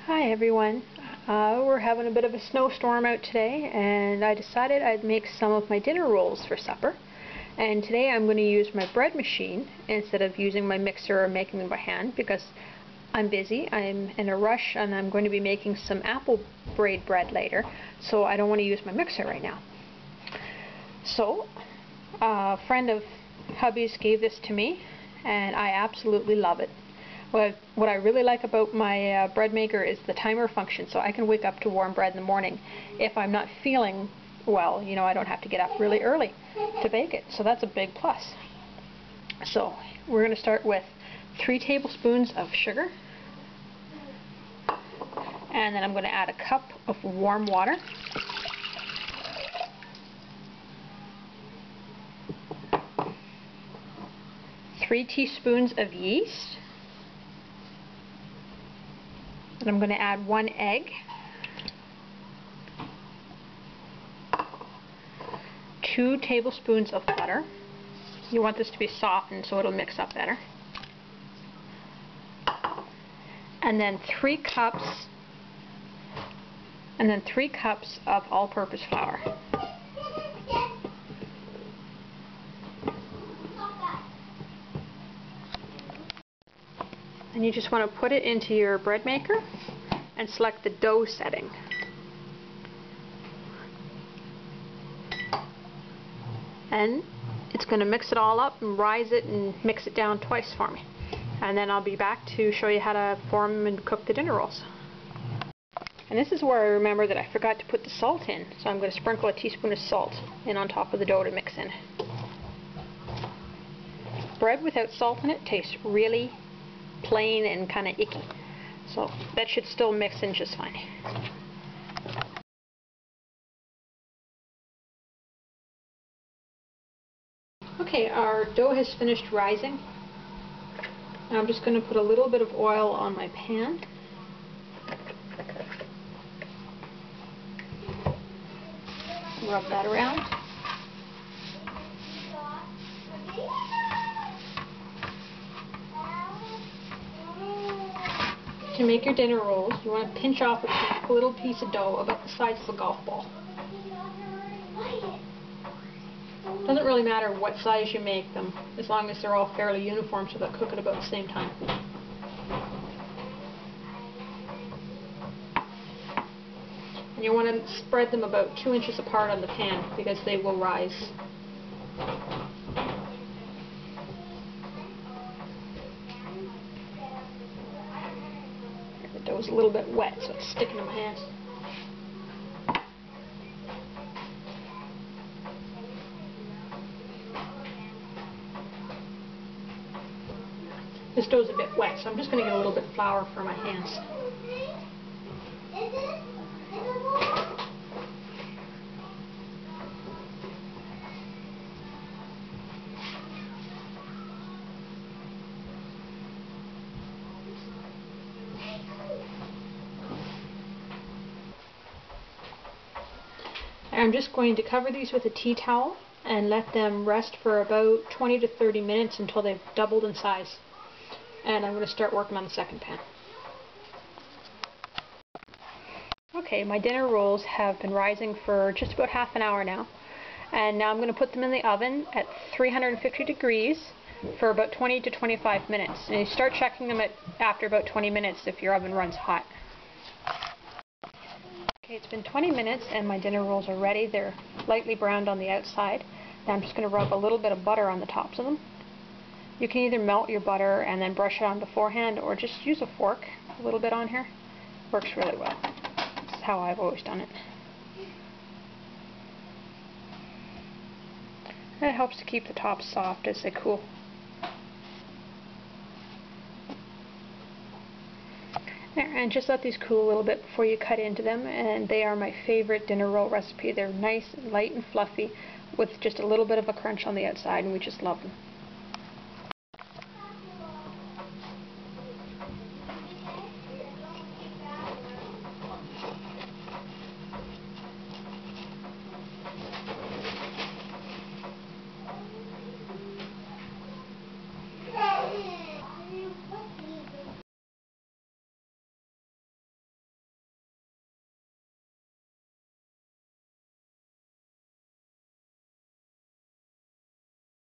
Hi everyone. We're having a bit of a snowstorm out today, and I decided I'd make some of my dinner rolls for supper. And today I'm going to use my bread machine instead of using my mixer or making them by hand because I'm busy, I'm in a rush, and I'm going to be making some apple braid bread later, so I don't want to use my mixer right now. So, a friend of hubby's gave this to me, and I absolutely love it. What I really like about my bread maker is the timer function, so I can wake up to warm bread in the morning. If I'm not feeling well, you know, I don't have to get up really early to bake it, so that's a big plus. So we're going to start with 3 tablespoons of sugar, and then I'm going to add a cup of warm water, three teaspoons of yeast, and I'm going to add 1 egg, 2 tablespoons of butter. You want this to be softened so it'll mix up better. And then 3 cups of all-purpose flour. And you just want to put it into your bread maker and select the dough setting. And it's going to mix it all up and rise it and mix it down twice for me. And then I'll be back to show you how to form and cook the dinner rolls. And this is where I remember that I forgot to put the salt in, so I'm going to sprinkle a teaspoon of salt in on top of the dough to mix in. Bread without salt in it tastes really plain and kind of icky, so that should still mix in just fine. Okay, our dough has finished rising. Now I'm just going to put a little bit of oil on my pan. Rub that around. To make your dinner rolls, you want to pinch off a little piece of dough about the size of a golf ball. Doesn't really matter what size you make them, as long as they're all fairly uniform so they'll cook at about the same time. And you want to spread them about 2 inches apart on the pan because they will rise. The dough's a little bit wet, so it's sticking to my hands. This dough's a bit wet, so I'm just going to get a little bit of flour for my hands. I'm just going to cover these with a tea towel and let them rest for about 20 to 30 minutes until they've doubled in size. And I'm going to start working on the second pan. Okay, my dinner rolls have been rising for just about half an hour now. And now I'm going to put them in the oven at 350 degrees for about 20 to 25 minutes. And you start checking them after about 20 minutes if your oven runs hot. Okay, it's been 20 minutes and my dinner rolls are ready. They're lightly browned on the outside. Now I'm just going to rub a little bit of butter on the tops of them. You can either melt your butter and then brush it on beforehand, or just use a fork a little bit on here. Works really well. This is how I've always done it. And it helps to keep the tops soft as they cool. There, and just let these cool a little bit before you cut into them, and they are my favorite dinner roll recipe. They're nice, light and fluffy with just a little bit of a crunch on the outside, and we just love them.